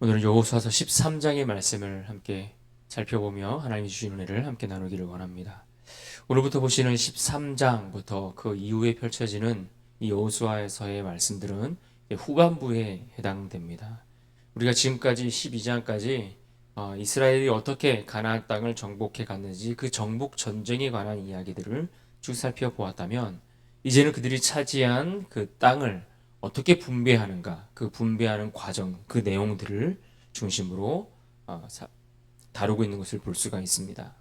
오늘은 여호수아서 13장의 말씀을 함께 살펴보며 하나님이 주신 은혜를 함께 나누기를 원합니다. 오늘부터 보시는 13장부터 그 이후에 펼쳐지는 이 여호수아에서의 말씀들은 후반부에 해당됩니다. 우리가 지금까지 12장까지 이스라엘이 어떻게 가나안 땅을 정복해 갔는지 그 정복 전쟁에 관한 이야기들을 쭉 살펴보았다면, 이제는 그들이 차지한 그 땅을 어떻게 분배하는가, 그 분배하는 과정, 그 내용들을 중심으로 다루고 있는 것을 볼 수가 있습니다.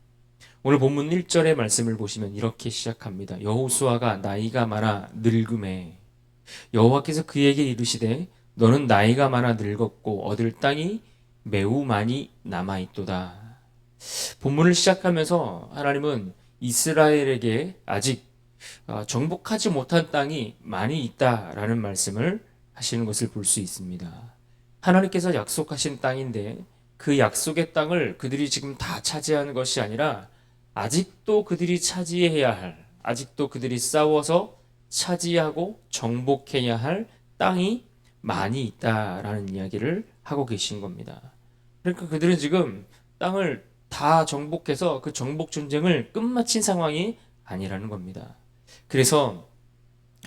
오늘 본문 1절의 말씀을 보시면 이렇게 시작합니다. 여호수아가 나이가 많아 늙음에 여호와께서 그에게 이르시되 너는 나이가 많아 늙었고 얻을 땅이 매우 많이 남아있도다. 본문을 시작하면서 하나님은 이스라엘에게 아직 정복하지 못한 땅이 많이 있다라는 말씀을 하시는 것을 볼 수 있습니다. 하나님께서 약속하신 땅인데 그 약속의 땅을 그들이 지금 다 차지하는 것이 아니라 아직도 그들이 차지해야 할, 아직도 그들이 싸워서 차지하고 정복해야 할 땅이 많이 있다라는 이야기를 하고 계신 겁니다. 그러니까 그들은 지금 땅을 다 정복해서 그 정복 전쟁을 끝마친 상황이 아니라는 겁니다. 그래서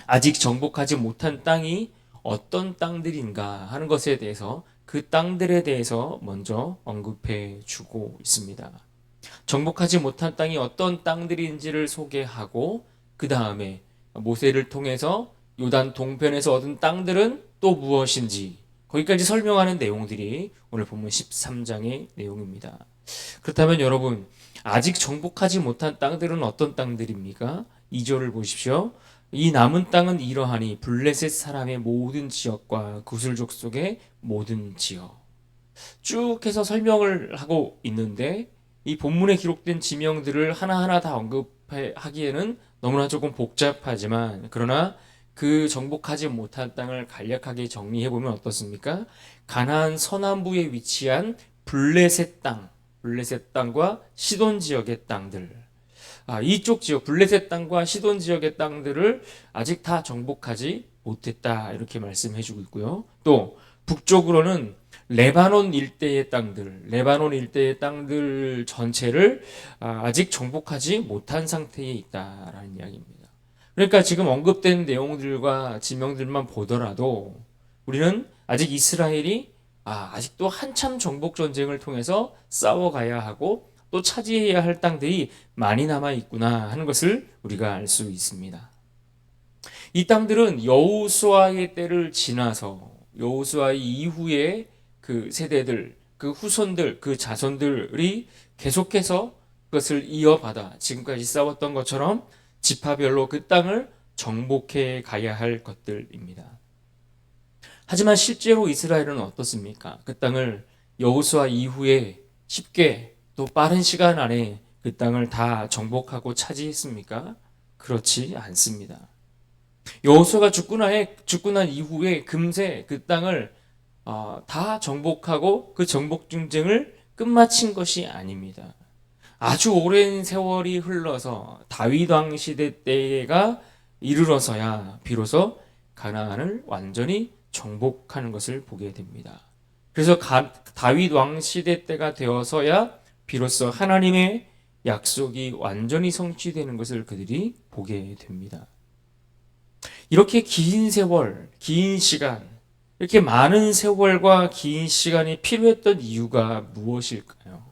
아직 정복하지 못한 땅이 어떤 땅들인가 하는 것에 대해서, 그 땅들에 대해서 먼저 언급해 주고 있습니다. 정복하지 못한 땅이 어떤 땅들인지를 소개하고, 그 다음에 모세를 통해서 요단 동편에서 얻은 땅들은 또 무엇인지 거기까지 설명하는 내용들이 오늘 본문 13장의 내용입니다. 그렇다면 여러분, 아직 정복하지 못한 땅들은 어떤 땅들입니까? 2절을 보십시오. 이 남은 땅은 이러하니 블레셋 사람의 모든 지역과 구슬 족속의 모든 지역. 쭉 해서 설명을 하고 있는데 이 본문에 기록된 지명들을 하나하나 다 언급하기에는 너무나 조금 복잡하지만, 그러나 그 정복하지 못한 땅을 간략하게 정리해보면 어떻습니까? 가나안 서남부에 위치한 블레셋 땅, 블레셋 땅과 시돈 지역의 땅들, 이쪽 지역 블레셋 땅과 시돈 지역의 땅들을 아직 다 정복하지 못했다, 이렇게 말씀해주고 있고요. 또 북쪽으로는 레바논 일대의 땅들, 레바논 일대의 땅들 전체를 아직 정복하지 못한 상태에 있다라는 이야기입니다. 그러니까 지금 언급된 내용들과 지명들만 보더라도 우리는 아직 이스라엘이 아직도 한참 정복 전쟁을 통해서 싸워가야 하고 또 차지해야 할 땅들이 많이 남아 있구나 하는 것을 우리가 알 수 있습니다. 이 땅들은 여호수아의 때를 지나서 여호수아 이후에 그 세대들, 그 후손들, 그 자손들이 계속해서 그것을 이어받아 지금까지 싸웠던 것처럼 지파별로 그 땅을 정복해 가야 할 것들입니다. 하지만 실제로 이스라엘은 어떻습니까? 그 땅을 여호수아 이후에 쉽게 또 빠른 시간 안에 그 땅을 다 정복하고 차지했습니까? 그렇지 않습니다. 여호수아가 죽고 난 이후에 금세 그 땅을 다 정복하고 그 정복 전쟁을 끝마친 것이 아닙니다. 아주 오랜 세월이 흘러서 다윗 왕 시대 때가 이르러서야 비로소 가나안을 완전히 정복하는 것을 보게 됩니다. 그래서 다윗 왕 시대 때가 되어서야 비로소 하나님의 약속이 완전히 성취되는 것을 그들이 보게 됩니다. 이렇게 긴 세월, 긴 시간, 이렇게 많은 세월과 긴 시간이 필요했던 이유가 무엇일까요?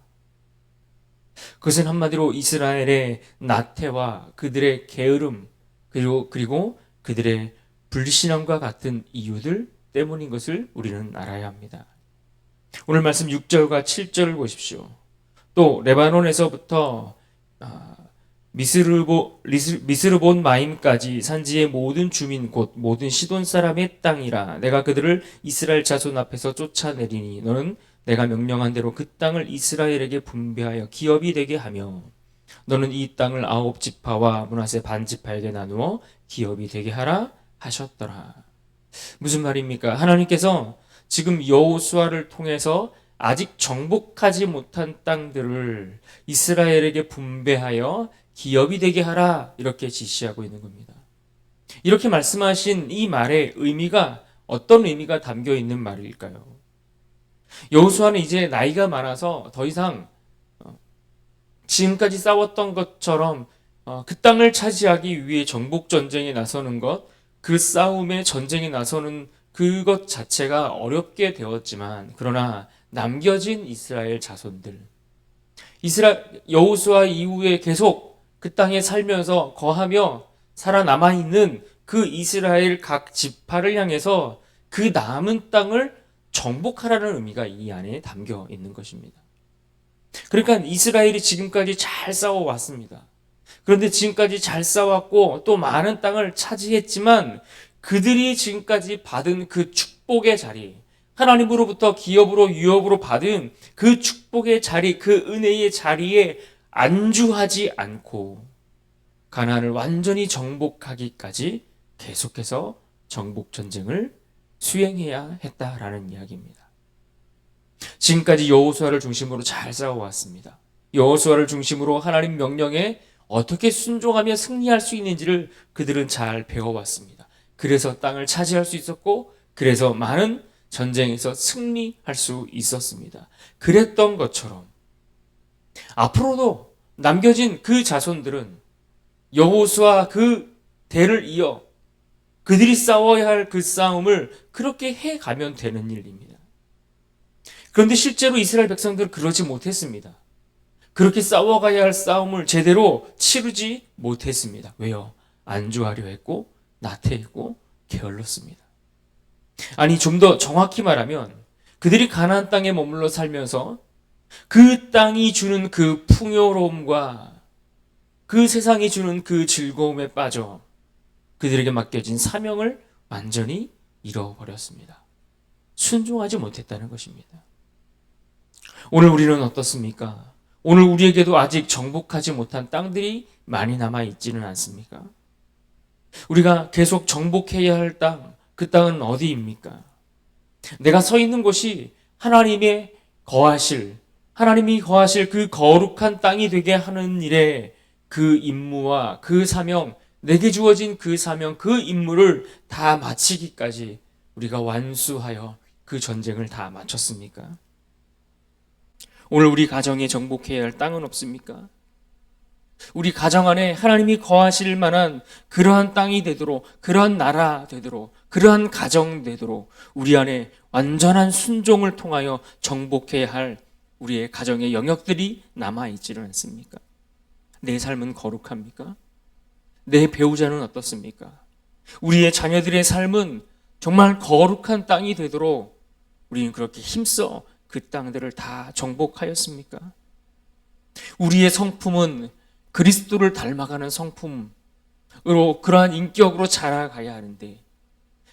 그것은 한마디로 이스라엘의 나태와 그들의 게으름, 그리고 그들의 불신앙과 같은 이유들 때문인 것을 우리는 알아야 합니다. 오늘 말씀 6절과 7절을 보십시오. 또 레바논에서부터 미스르본 마임까지 산지의 모든 주민 곧 모든 시돈 사람의 땅이라. 내가 그들을 이스라엘 자손 앞에서 쫓아내리니 너는 내가 명령한 대로 그 땅을 이스라엘에게 분배하여 기업이 되게 하며 너는 이 땅을 9지파와 므낫세 반지파에게 나누어 기업이 되게 하라 하셨더라. 무슨 말입니까? 하나님께서 지금 여호수아를 통해서 아직 정복하지 못한 땅들을 이스라엘에게 분배하여 기업이 되게 하라, 이렇게 지시하고 있는 겁니다. 이렇게 말씀하신 이 말의 의미가 어떤 의미가 담겨 있는 말일까요? 여호수아는 이제 나이가 많아서 더 이상 지금까지 싸웠던 것처럼 그 땅을 차지하기 위해 정복 전쟁에 나서는 것, 그 싸움에 전쟁에 나서는 그것 자체가 어렵게 되었지만, 그러나 남겨진 이스라엘 자손들, 여호수아 이후에 계속 그 땅에 살면서 거하며 살아남아 있는 그 이스라엘 각 지파를 향해서 그 남은 땅을 정복하라는 의미가 이 안에 담겨 있는 것입니다. 그러니까 이스라엘이 지금까지 잘 싸워왔습니다. 그런데 지금까지 잘 싸웠고 또 많은 땅을 차지했지만 그들이 지금까지 받은 그 축복의 자리, 하나님으로부터 기업으로 유업으로 받은 그 축복의 자리, 그 은혜의 자리에 안주하지 않고 가나안을 완전히 정복하기까지 계속해서 정복 전쟁을 수행해야 했다라는 이야기입니다. 지금까지 여호수아를 중심으로 잘 싸워왔습니다. 여호수아를 중심으로 하나님 명령에 어떻게 순종하며 승리할 수 있는지를 그들은 잘 배워왔습니다. 그래서 땅을 차지할 수 있었고, 그래서 많은 전쟁에서 승리할 수 있었습니다. 그랬던 것처럼 앞으로도 남겨진 그 자손들은 여호수아 그 대를 이어 그들이 싸워야 할 그 싸움을 그렇게 해가면 되는 일입니다. 그런데 실제로 이스라엘 백성들은 그러지 못했습니다. 그렇게 싸워가야 할 싸움을 제대로 치르지 못했습니다. 왜요? 안주하려 했고 나태했고 게을렀습니다. 아니, 좀 더 정확히 말하면 그들이 가나안 땅에 머물러 살면서 그 땅이 주는 그 풍요로움과 그 세상이 주는 그 즐거움에 빠져 그들에게 맡겨진 사명을 완전히 잃어버렸습니다. 순종하지 못했다는 것입니다. 오늘 우리는 어떻습니까? 오늘 우리에게도 아직 정복하지 못한 땅들이 많이 남아 있지는 않습니까? 우리가 계속 정복해야 할 땅, 그 땅은 어디입니까? 내가 서 있는 곳이 하나님이 거하실 그 거룩한 땅이 되게 하는 일에 그 임무와 그 사명, 내게 주어진 그 사명, 그 임무를 다 마치기까지 우리가 완수하여 그 전쟁을 다 마쳤습니까? 오늘 우리 가정에 정복해야 할 땅은 없습니까? 우리 가정 안에 하나님이 거하실 만한 그러한 땅이 되도록, 그러한 나라 되도록, 그러한 가정 되도록 우리 안에 완전한 순종을 통하여 정복해야 할 우리의 가정의 영역들이 남아있지는 않습니까? 내 삶은 거룩합니까? 내 배우자는 어떻습니까? 우리의 자녀들의 삶은 정말 거룩한 땅이 되도록 우리는 그렇게 힘써 그 땅들을 다 정복하였습니까? 우리의 성품은 그리스도를 닮아가는 성품으로, 그러한 인격으로 자라가야 하는데,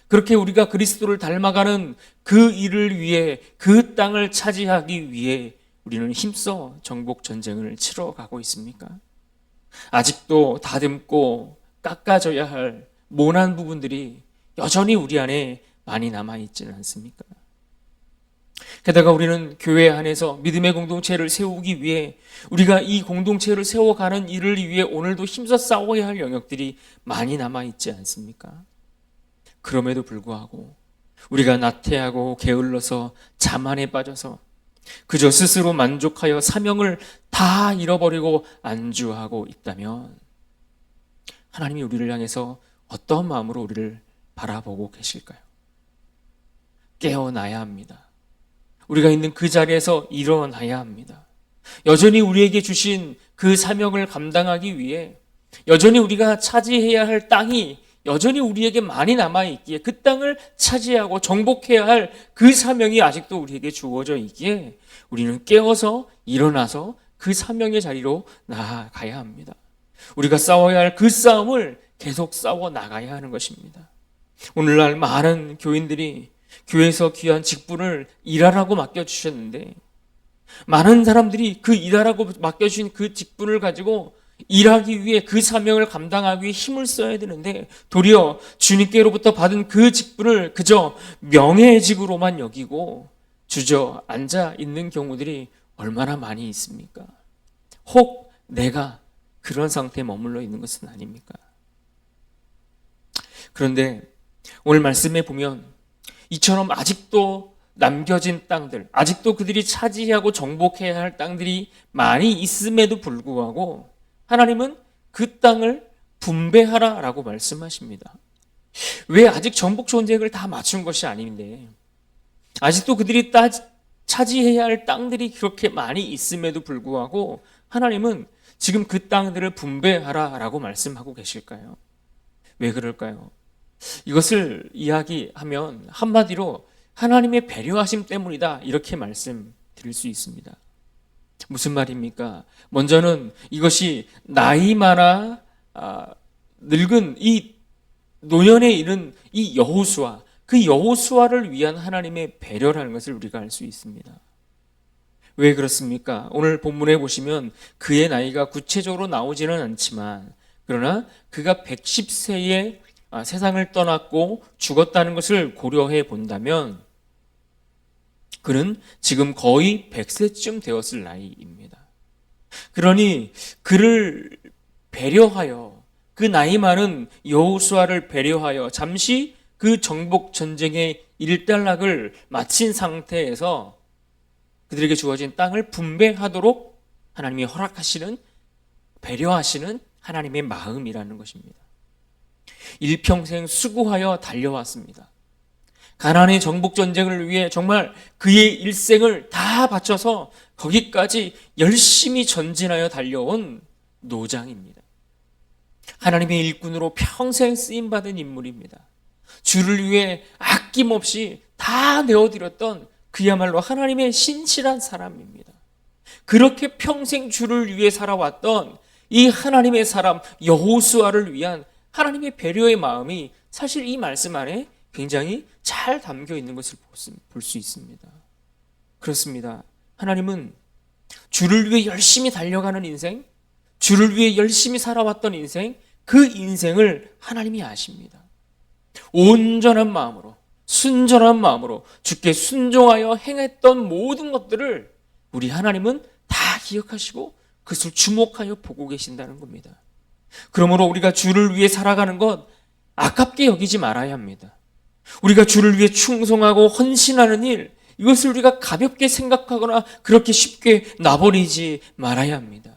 그렇게 우리가 그리스도를 닮아가는 그 일을 위해, 그 땅을 차지하기 위해 우리는 힘써 정복 전쟁을 치러가고 있습니까? 아직도 다듬고 깎아져야 할 모난 부분들이 여전히 우리 안에 많이 남아있지는 않습니까? 게다가 우리는 교회 안에서 믿음의 공동체를 세우기 위해, 우리가 이 공동체를 세워가는 일을 위해 오늘도 힘써 싸워야 할 영역들이 많이 남아있지 않습니까? 그럼에도 불구하고 우리가 나태하고 게을러서 자만에 빠져서 그저 스스로 만족하여 사명을 다 잃어버리고 안주하고 있다면 하나님이 우리를 향해서 어떤 마음으로 우리를 바라보고 계실까요? 깨어나야 합니다. 우리가 있는 그 자리에서 일어나야 합니다. 여전히 우리에게 주신 그 사명을 감당하기 위해, 여전히 우리가 차지해야 할 땅이 여전히 우리에게 많이 남아있기에, 그 땅을 차지하고 정복해야 할 그 사명이 아직도 우리에게 주어져 있기에 우리는 깨어서 일어나서 그 사명의 자리로 나아가야 합니다. 우리가 싸워야 할 그 싸움을 계속 싸워 나가야 하는 것입니다. 오늘날 많은 교인들이 교회에서 귀한 직분을 일하라고 맡겨주셨는데, 많은 사람들이 그 일하라고 맡겨주신 그 직분을 가지고 일하기 위해, 그 사명을 감당하기 위해 힘을 써야 되는데, 도리어 주님께로부터 받은 그 직분을 그저 명예직으로만 여기고 주저앉아 있는 경우들이 얼마나 많이 있습니까? 혹 내가 그런 상태에 머물러 있는 것은 아닙니까? 그런데 오늘 말씀에 보면 이처럼 아직도 남겨진 땅들, 아직도 그들이 차지하고 정복해야 할 땅들이 많이 있음에도 불구하고 하나님은 그 땅을 분배하라라고 말씀하십니다. 왜? 아직 정복 전쟁을 다 마친 것이 아닌데 아직도 그들이 차지해야 할 땅들이 그렇게 많이 있음에도 불구하고 하나님은 지금 그 땅들을 분배하라라고 말씀하고 계실까요? 왜 그럴까요? 이것을 이야기하면 한마디로 하나님의 배려하심 때문이다 이렇게 말씀드릴 수 있습니다. 무슨 말입니까? 먼저는 이것이 나이 많아 늙은 이 노년에 이른 이 여호수아, 그 여호수아를 위한 하나님의 배려라는 것을 우리가 알 수 있습니다. 왜 그렇습니까? 오늘 본문에 보시면 그의 나이가 구체적으로 나오지는 않지만 그러나 그가 110세에 세상을 떠났고 죽었다는 것을 고려해 본다면 그는 지금 거의 100세쯤 되었을 나이입니다. 그러니 그를 배려하여 그 나이 많은 여호수아를 배려하여 잠시 그 정복 전쟁의 일단락을 마친 상태에서 그들에게 주어진 땅을 분배하도록 하나님이 허락하시는 배려하시는 하나님의 마음이라는 것입니다. 일평생 수고하여 달려왔습니다. 가나안의 정복 전쟁을 위해 정말 그의 일생을 다 바쳐서 거기까지 열심히 전진하여 달려온 노장입니다. 하나님의 일꾼으로 평생 쓰임받은 인물입니다. 주를 위해 아낌없이 다 내어드렸던 그야말로 하나님의 신실한 사람입니다. 그렇게 평생 주를 위해 살아왔던 이 하나님의 사람 여호수아를 위한 하나님의 배려의 마음이 사실 이 말씀 안에 굉장히 잘 담겨 있는 것을 볼 수 있습니다. 그렇습니다. 하나님은 주를 위해 열심히 달려가는 인생, 주를 위해 열심히 살아왔던 인생, 그 인생을 하나님이 아십니다. 온전한 마음으로, 순전한 마음으로 주께 순종하여 행했던 모든 것들을 우리 하나님은 다 기억하시고 그것을 주목하여 보고 계신다는 겁니다. 그러므로 우리가 주를 위해 살아가는 것 아깝게 여기지 말아야 합니다. 우리가 주를 위해 충성하고 헌신하는 일, 이것을 우리가 가볍게 생각하거나 그렇게 쉽게 놔버리지 말아야 합니다.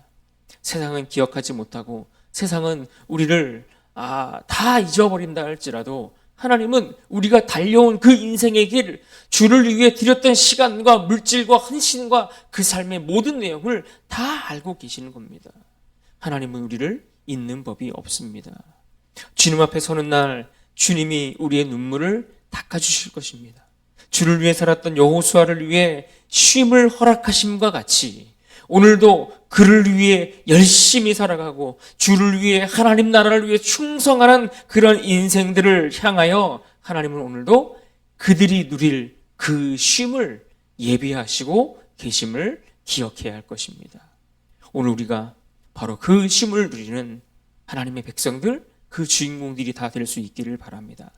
세상은 기억하지 못하고 세상은 우리를 다 잊어버린다 할지라도 하나님은 우리가 달려온 그 인생의 길, 주를 위해 들였던 시간과 물질과 헌신과 그 삶의 모든 내용을 다 알고 계시는 겁니다. 하나님은 우리를 잊는 법이 없습니다. 주님 앞에 서는 날 주님이 우리의 눈물을 닦아주실 것입니다. 주를 위해 살았던 여호수아를 위해 쉼을 허락하심과 같이 오늘도 그를 위해 열심히 살아가고 주를 위해 하나님 나라를 위해 충성하는 그런 인생들을 향하여 하나님은 오늘도 그들이 누릴 그 쉼을 예비하시고 계심을 기억해야 할 것입니다. 오늘 우리가 바로 그 쉼을 누리는 하나님의 백성들, 그 주인공들이 다 될 수 있기를 바랍니다.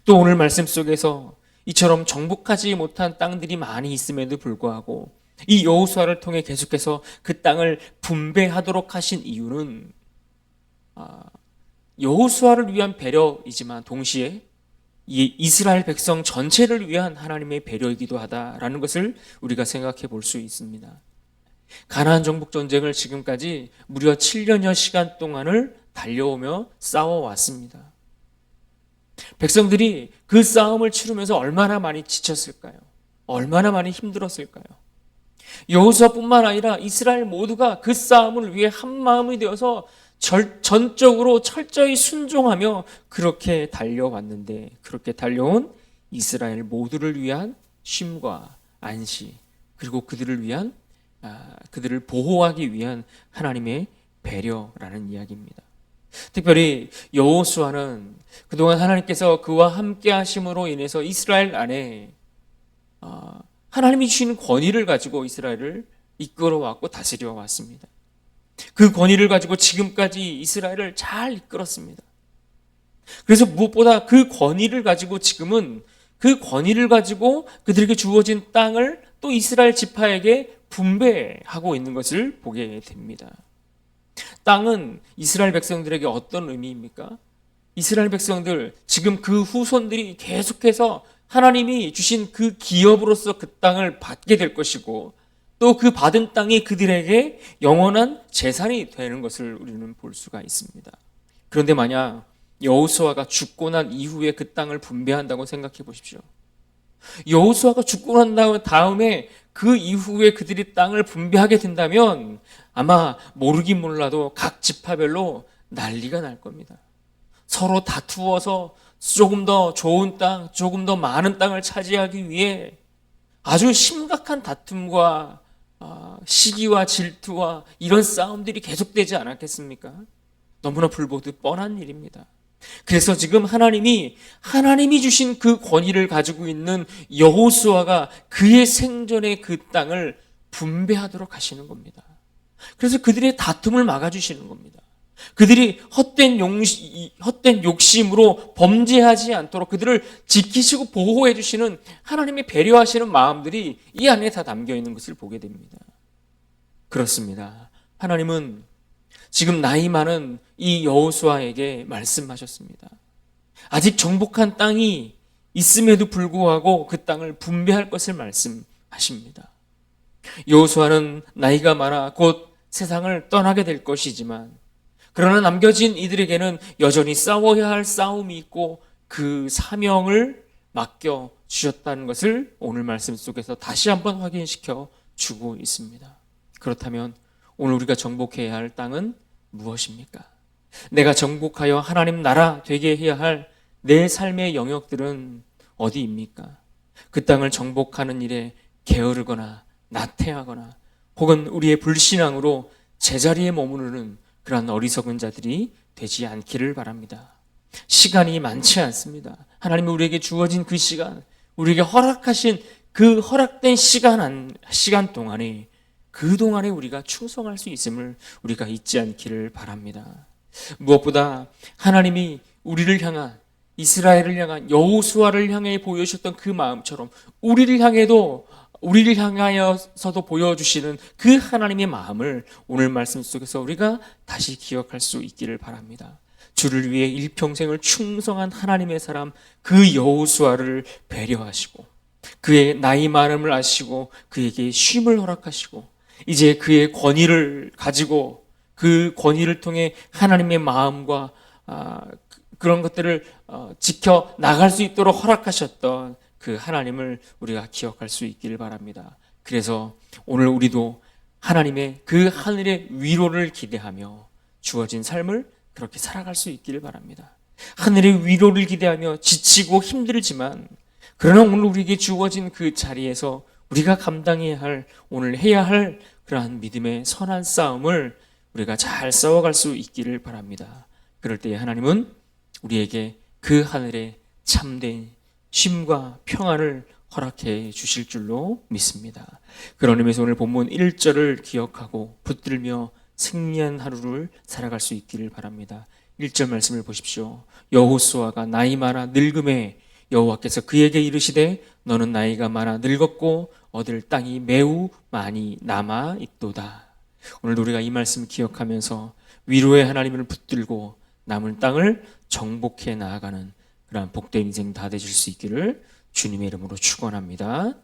또 오늘 말씀 속에서 이처럼 정복하지 못한 땅들이 많이 있음에도 불구하고 이 여호수아를 통해 계속해서 그 땅을 분배하도록 하신 이유는 여호수아를 위한 배려이지만 동시에 이 이스라엘 백성 전체를 위한 하나님의 배려이기도 하다라는 것을 우리가 생각해 볼 수 있습니다. 가나안 정복 전쟁을 지금까지 무려 7년여 시간 동안을 달려오며 싸워왔습니다. 백성들이 그 싸움을 치르면서 얼마나 많이 지쳤을까요? 얼마나 많이 힘들었을까요? 여호수아뿐만 아니라 이스라엘 모두가 그 싸움을 위해 한 마음이 되어서 전적으로 철저히 순종하며 그렇게 달려왔는데 그렇게 달려온 이스라엘 모두를 위한 쉼과 안식 그리고 그들을 위한 그들을 보호하기 위한 하나님의 배려라는 이야기입니다. 특별히 여호수아는 그동안 하나님께서 그와 함께 하심으로 인해서 이스라엘 안에 하나님이 주신 권위를 가지고 이스라엘을 이끌어왔고 다스려 왔습니다. 그 권위를 가지고 지금까지 이스라엘을 잘 이끌었습니다. 그래서 무엇보다 그 권위를 가지고 지금은 그 권위를 가지고 그들에게 주어진 땅을 또 이스라엘 지파에게 분배하고 있는 것을 보게 됩니다. 땅은 이스라엘 백성들에게 어떤 의미입니까? 이스라엘 백성들, 지금 그 후손들이 계속해서 하나님이 주신 그 기업으로서 그 땅을 받게 될 것이고 또 그 받은 땅이 그들에게 영원한 재산이 되는 것을 우리는 볼 수가 있습니다. 그런데 만약 여호수아가 죽고 난 이후에 그 땅을 분배한다고 생각해 보십시오. 여호수아가 죽고 난 다음에 그 이후에 그들이 땅을 분배하게 된다면 아마 모르긴 몰라도 각 지파별로 난리가 날 겁니다. 서로 다투어서 조금 더 좋은 땅, 조금 더 많은 땅을 차지하기 위해 아주 심각한 다툼과 시기와 질투와 이런 싸움들이 계속되지 않았겠습니까? 너무나 불보듯 뻔한 일입니다. 그래서 지금 하나님이 주신 그 권위를 가지고 있는 여호수아가 그의 생전에 그 땅을 분배하도록 하시는 겁니다. 그래서 그들의 다툼을 막아주시는 겁니다. 그들이 헛된 욕심으로 범죄하지 않도록 그들을 지키시고 보호해 주시는 하나님의 배려하시는 마음들이 이 안에 다 담겨 있는 것을 보게 됩니다. 그렇습니다. 하나님은 지금 나이 많은 이 여호수아에게 말씀하셨습니다. 아직 정복한 땅이 있음에도 불구하고 그 땅을 분배할 것을 말씀하십니다. 여호수아는 나이가 많아 곧 세상을 떠나게 될 것이지만 그러나 남겨진 이들에게는 여전히 싸워야 할 싸움이 있고 그 사명을 맡겨 주셨다는 것을 오늘 말씀 속에서 다시 한번 확인시켜 주고 있습니다. 그렇다면 오늘 우리가 정복해야 할 땅은 무엇입니까? 내가 정복하여 하나님 나라 되게 해야 할 내 삶의 영역들은 어디입니까? 그 땅을 정복하는 일에 게으르거나 나태하거나 혹은 우리의 불신앙으로 제자리에 머무르는 그러한 어리석은 자들이 되지 않기를 바랍니다. 시간이 많지 않습니다. 하나님이 우리에게 주어진 그 시간, 우리에게 허락하신 그 허락된 시간 동안에 그 동안에 우리가 충성할 수 있음을 우리가 잊지 않기를 바랍니다. 무엇보다 하나님이 우리를 향한 이스라엘을 향한 여호수아를 향해 보여주셨던 그 마음처럼 우리를 향하여서도 보여주시는 그 하나님의 마음을 오늘 말씀 속에서 우리가 다시 기억할 수 있기를 바랍니다. 주를 위해 일평생을 충성한 하나님의 사람 그 여호수아를 배려하시고 그의 나이 많음을 아시고 그에게 쉼을 허락하시고 이제 그의 권위를 가지고 그 권위를 통해 하나님의 마음과 그런 것들을 지켜 나갈 수 있도록 허락하셨던 그 하나님을 우리가 기억할 수 있기를 바랍니다. 그래서 오늘 우리도 하나님의 그 하늘의 위로를 기대하며 주어진 삶을 그렇게 살아갈 수 있기를 바랍니다. 하늘의 위로를 기대하며 지치고 힘들지만 그러나 오늘 우리에게 주어진 그 자리에서 우리가 감당해야 할 오늘 해야 할 그러한 믿음의 선한 싸움을 우리가 잘 싸워갈 수 있기를 바랍니다. 그럴 때에 하나님은 우리에게 그 하늘의 참된 쉼과 평안을 허락해 주실 줄로 믿습니다. 그런 의미에서 오늘 본문 1절을 기억하고 붙들며 승리한 하루를 살아갈 수 있기를 바랍니다. 1절 말씀을 보십시오. 여호수아가 나이 많아 늙음에 여호와께서 그에게 이르시되 너는 나이가 많아 늙었고 얻을 땅이 매우 많이 남아 있도다. 오늘 우리가 이 말씀을 기억하면서 위로의 하나님을 붙들고 남은 땅을 정복해 나아가는 그러한 복된 인생 다 되실 수 있기를 주님의 이름으로 축원합니다.